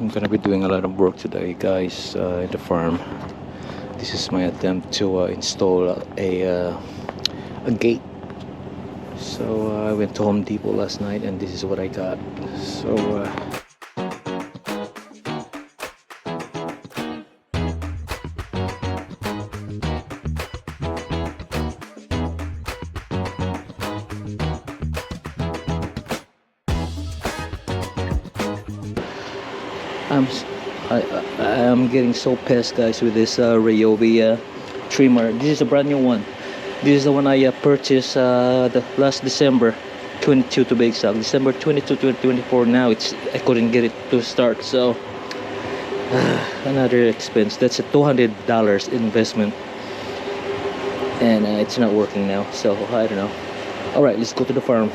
I'm gonna be doing a lot of work today, guys, at the farm. This is my attempt to install a gate. So I went to Home Depot last night, and this is what I got. So I'm I'm getting so pissed, guys, with this Ryobi trimmer. This is a brand new one. This is the one I purchased the last December 22 to be exact. December 22 to 24. Now I couldn't get it to start, so another expense. That's a $200 investment, and it's not working now, so I don't know. All right, let's go to the farm.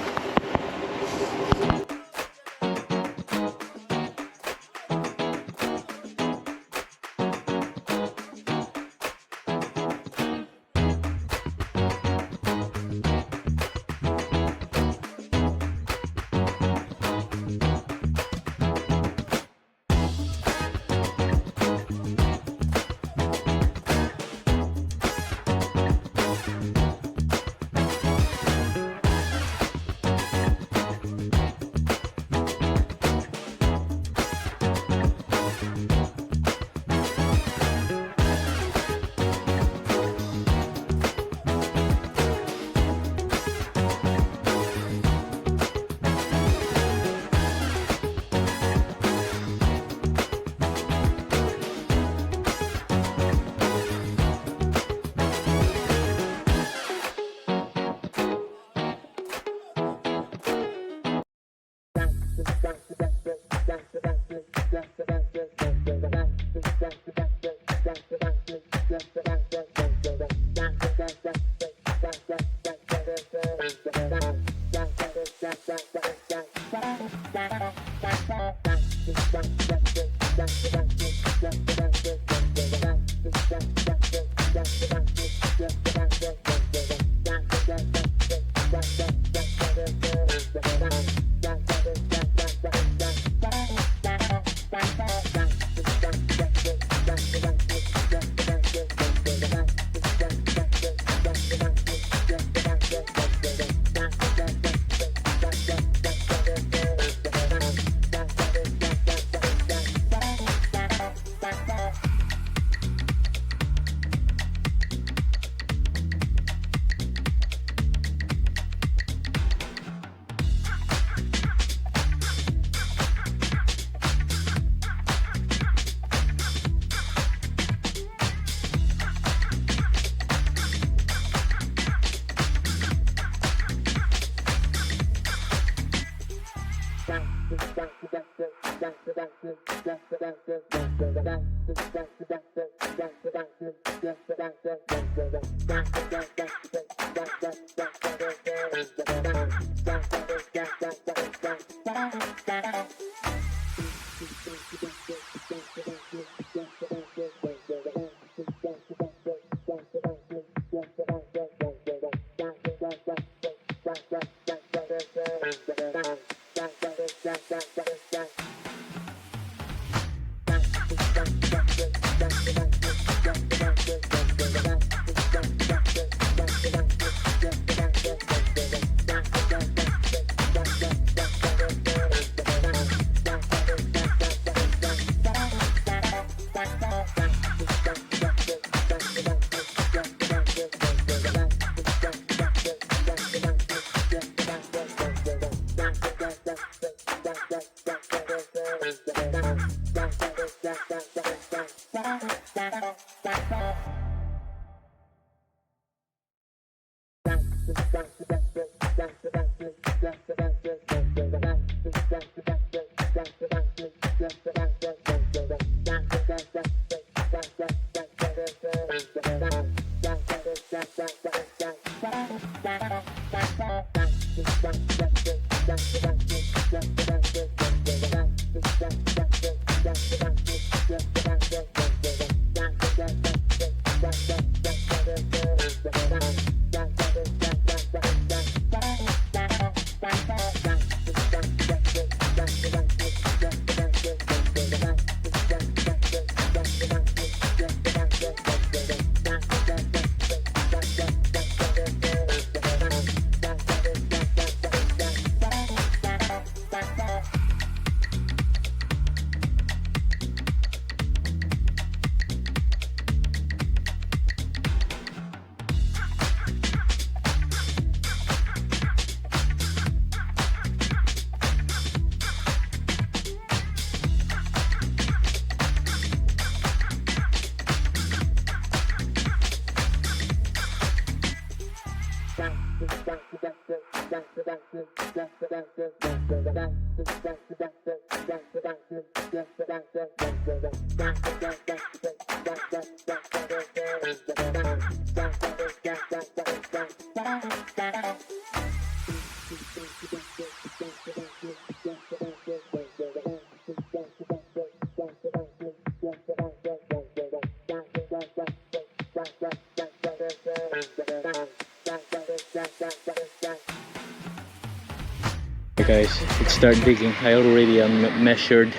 Okay guys, let's start digging. I already measured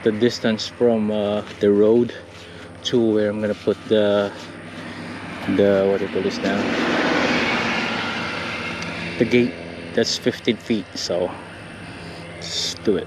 the distance from the road to where I'm gonna put the what do you call this now, the gate. That's 15 feet, so let's do it.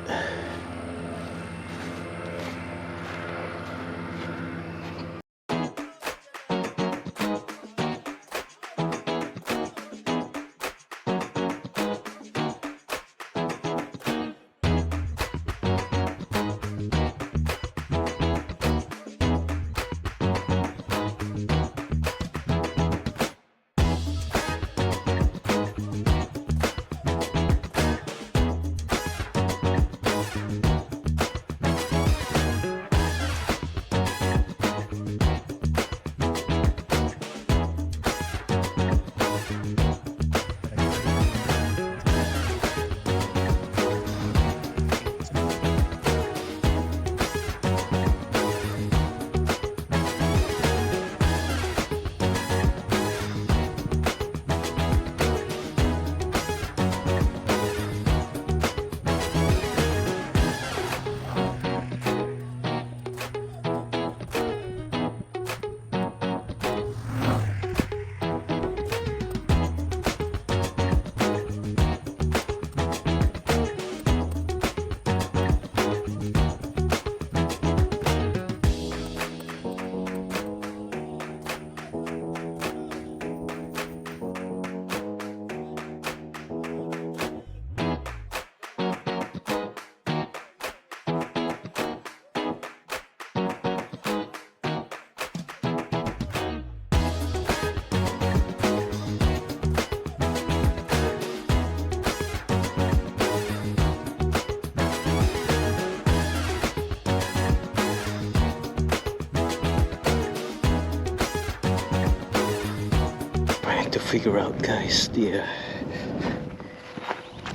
To figure out, guys, the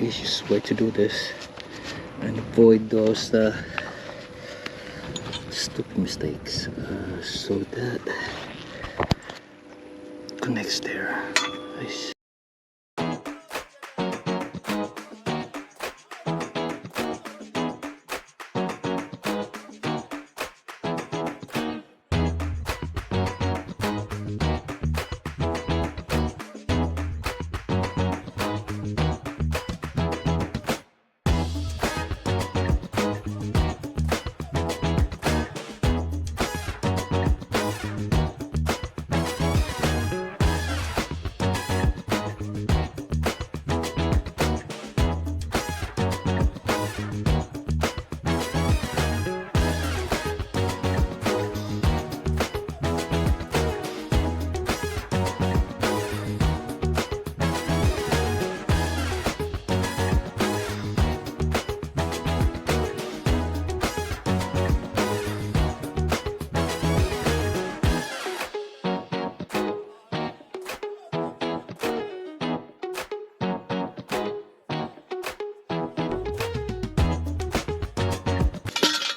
easiest way to do this and avoid those stupid mistakes. So that connects there. Nice.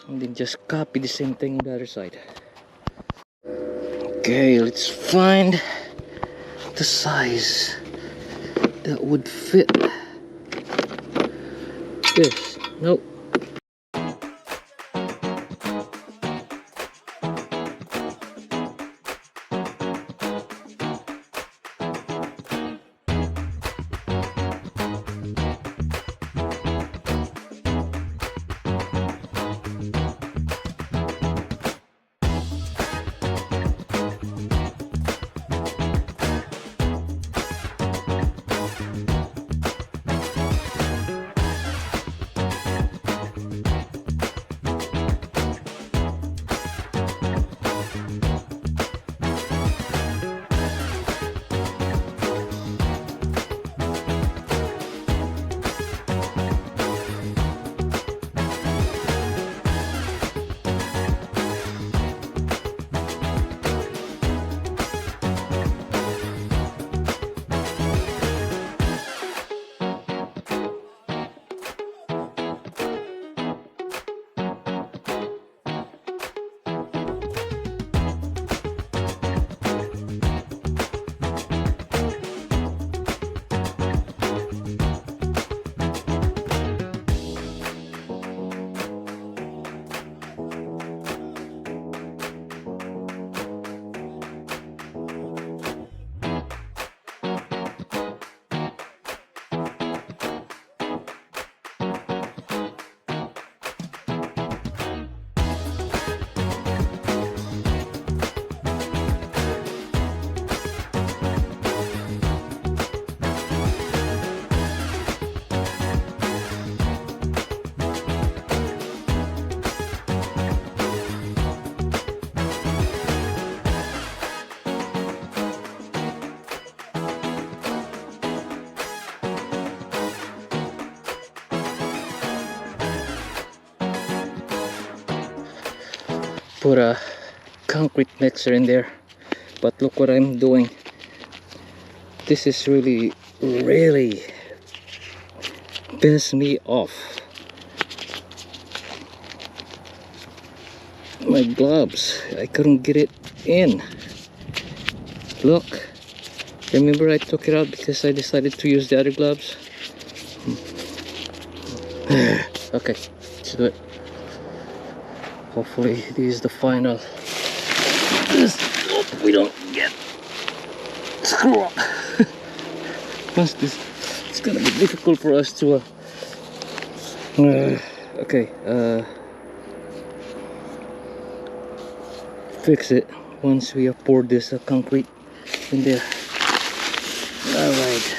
And then just copy the same thing on the other side. Okay, let's find the size that would fit this. Nope. put a concrete mixer in there, but look what I'm doing. This is really piss me off. My gloves, I couldn't get it in. Look, remember I took it out because I decided to use the other gloves. Okay, let's do it. Hopefully this is the final. Hope we don't get screw up. Once this, it's gonna be difficult for us to fix it once we have poured this concrete in there. All right.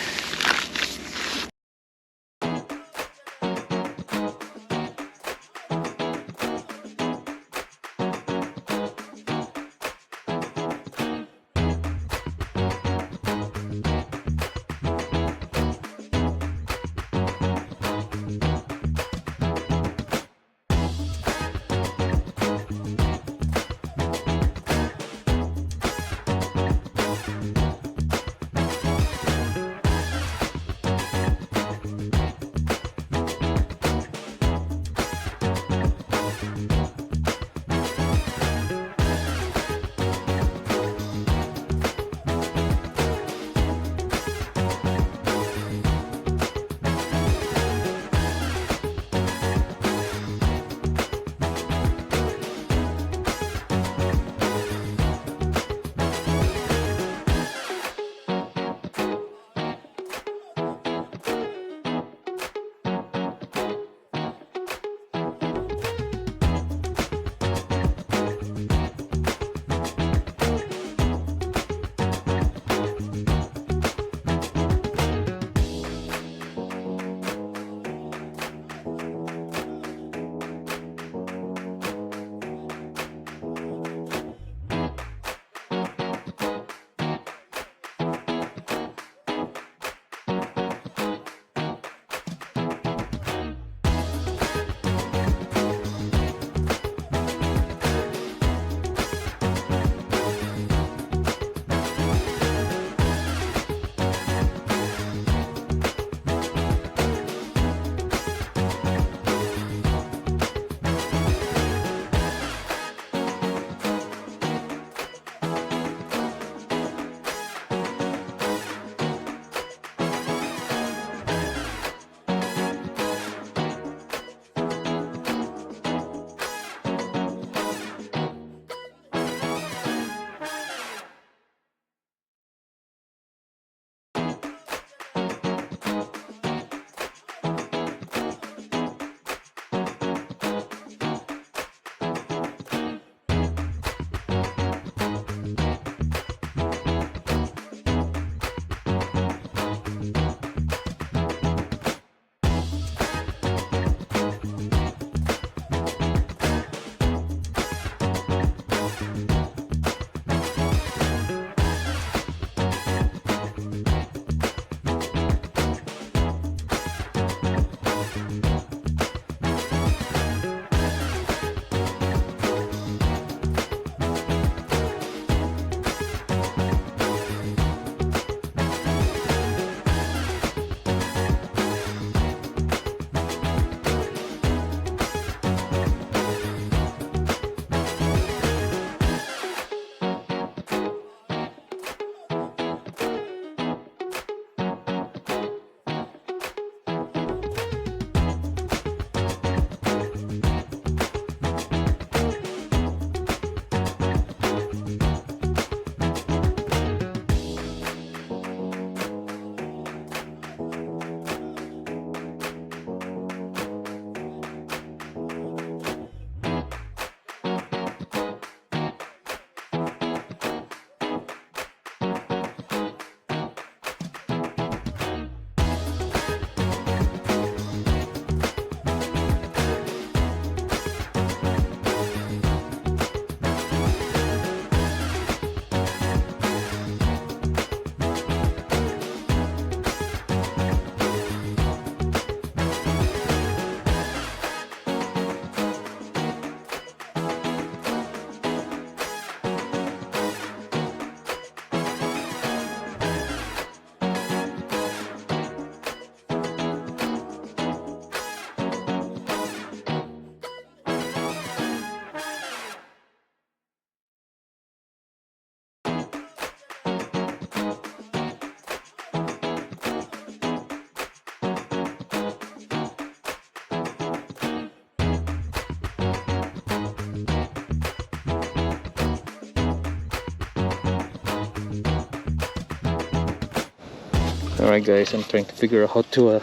Alright guys, I'm trying to figure out how to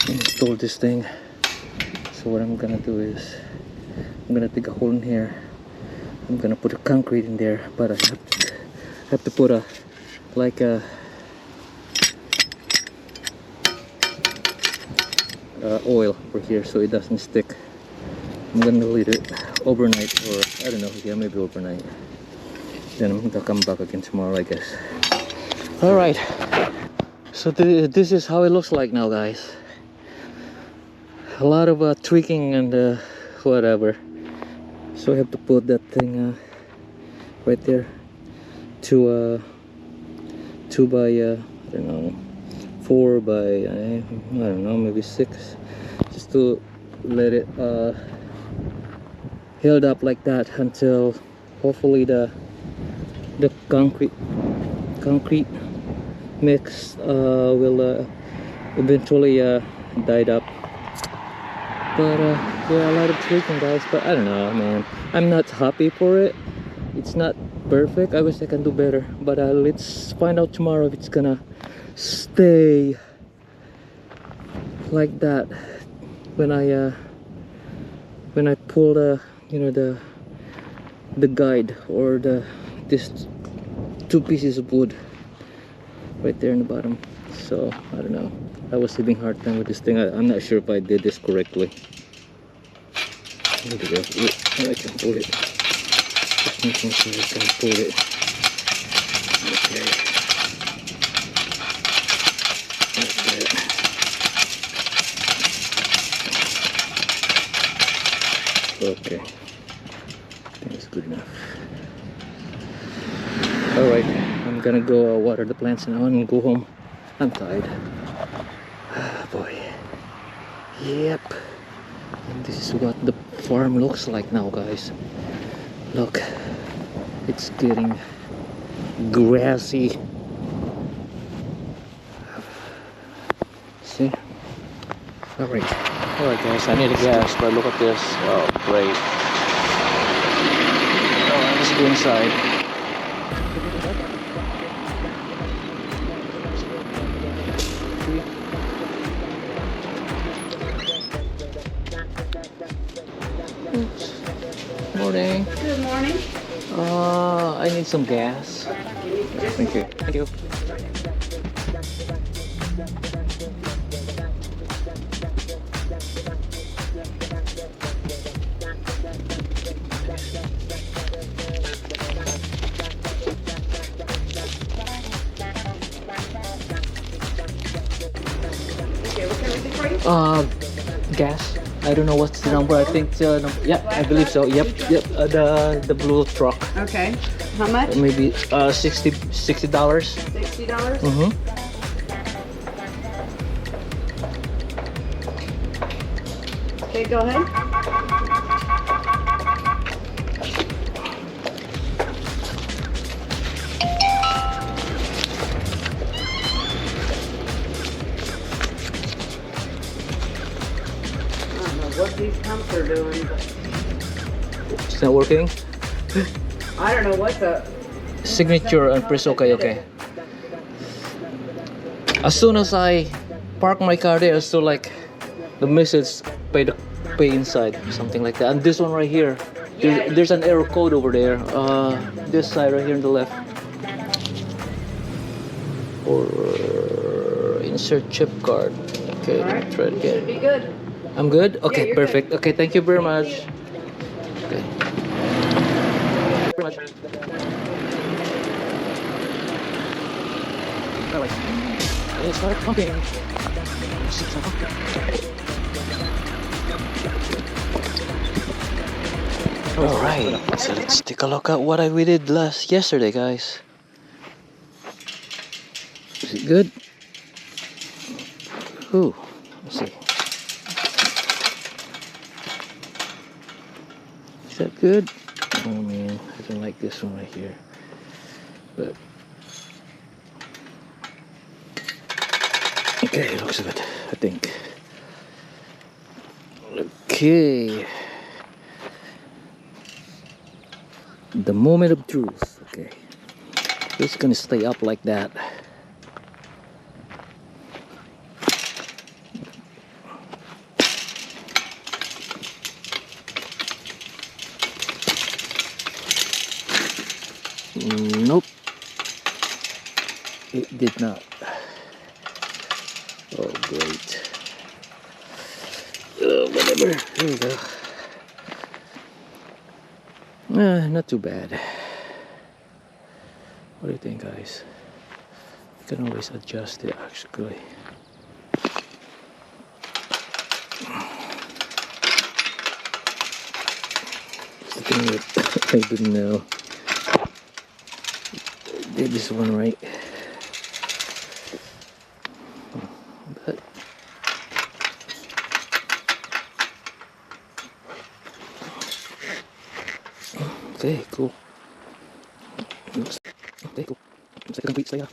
install this thing. So what I'm gonna do is I'm gonna dig a hole in here. I'm gonna put a concrete in there, but I have to put a like a oil over here so it doesn't stick. I'm gonna leave it overnight, or I don't know, yeah, maybe overnight. Then I'm gonna come back again tomorrow, I guess. Alright, so this is how it looks like now, guys. A lot of tweaking and whatever. So I have to put that thing right there to 2 by I don't know, 4 by I don't know, maybe 6, just to let it held up like that until hopefully the concrete mix will eventually died up. But yeah, a lot of tweaking, guys, but I don't know, man. I'm not happy for it. It's not perfect. I wish I can do better, but let's find out tomorrow if it's gonna stay like that when I pull the, you know, the guide, or this 2 pieces of wood right there in the bottom. So I don't know, I was having a hard time with this thing. I'm not sure if I did this correctly. There we go. I can pull it. Just making sure I can pull it. Okay. Okay, I think it's good enough. Alright, I'm gonna go water the plants now and go home. I'm tired. Ah, boy. Yep. And this is what the farm looks like now, guys. Look, it's getting grassy. See? Alright guys, I need a gas, but look at this. Oh, great. Oh, let's go inside. Morning. Good morning. I need some gas. Thank you. Thank you. Okay, what can we do for you? Gas. I don't know what's the number. I think yeah, I believe so. Yep. The blue truck. Okay. How much? Maybe $60. $60? Mm-hmm. Okay, go ahead. I don't know what these pumps are doing, but It's not working. I don't know what the Signature and press OK. Okay. As soon as I park my car there, so like the message pay inside, something like that. And this one right here, there's an error code over there. This side right here on the left. Or insert chip card. Okay, All right. try it again. should be good. I'm good? Okay, you're perfect. good. Okay, thank you very much. Okay. Very much. Alright. Let's start pumping. Alright, so let's take a look at what we did yesterday, guys. Is it good? Ooh, let's see. Is that good? Oh man, I don't like this one right here. But okay, it looks good, I think. Okay. The moment of truth. Okay. It's gonna stay up like that. Nope, it did not. Oh, great. Whatever. There we go. Not too bad. What do you think, guys? You can always adjust it, actually. The thing that I didn't know. Did this one right. But okay, cool. Okay, cool. Looks like a concrete slab.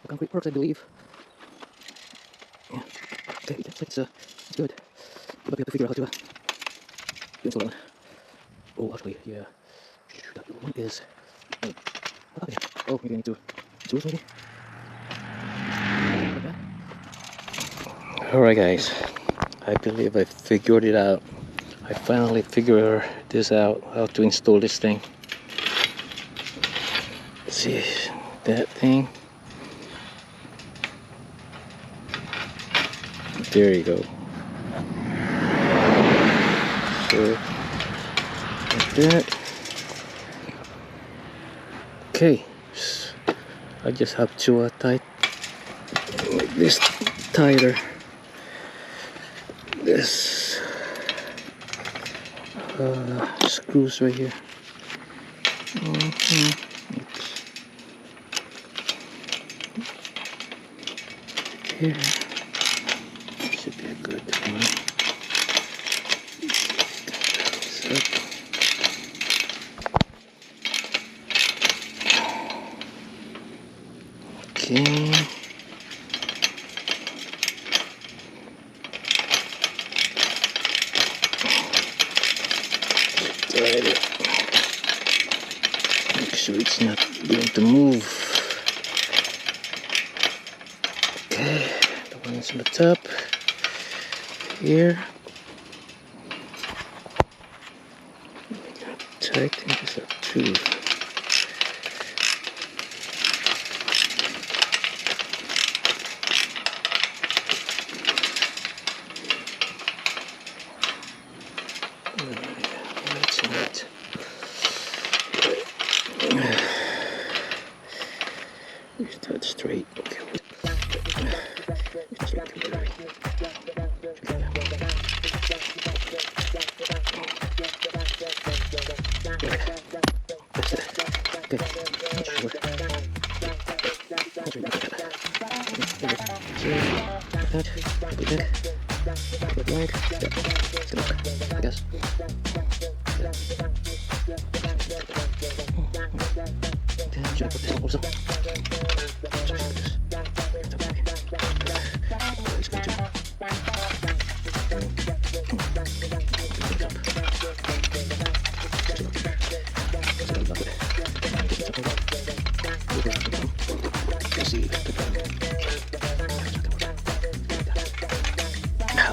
The concrete works, I believe. Yeah. Okay, it looks like it's good. But we have to figure out how to install that one. Oh, actually, yeah. That one is. Okay. Oh, maybe I need to tools maybe. Alright, guys. I believe I figured it out. I finally figured this out, how to install this thing. See that thing? There you go. So, like that. Okay, I just have to make this tighter. This screws right here. Oops. Here should be a good one. Okay. Tight it. Make sure it's not going to move. Okay, the one's on the top here. Tighten this up too. Start straight. Okay.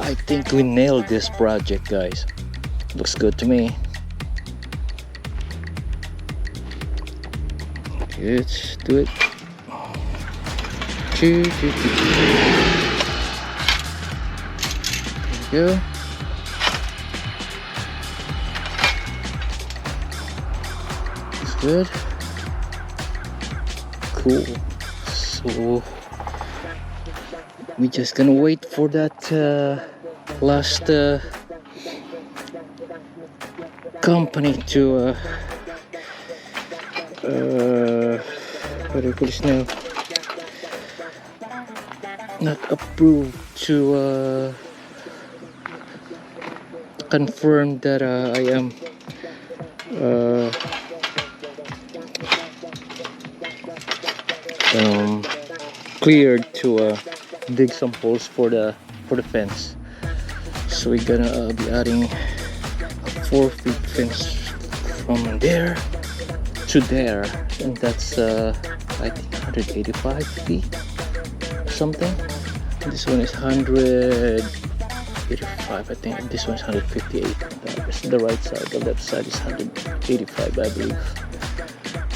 I think we nailed this project, guys. Looks good to me. Let's do it. There we go. Looks good. Cool. So we're just gonna wait for that last company to what do you call this now? Not approved to confirm that I am cleared to dig some holes for the fence. So we're gonna be adding a 4-foot fence from there to there, and that's I think 185 feet or something. And this one is 185, I think. This one's 158. That's the right side. The left side is 185, I believe.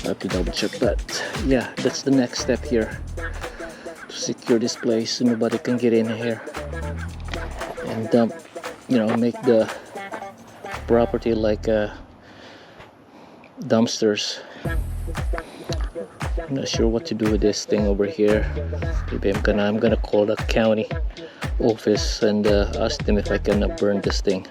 I have to double check that. Yeah, that's the next step here, to secure this place so nobody can get in here and dump, make the property like dumpsters. I'm not sure what to do with this thing over here. Maybe I'm gonna call the county office and ask them if I can burn this thing.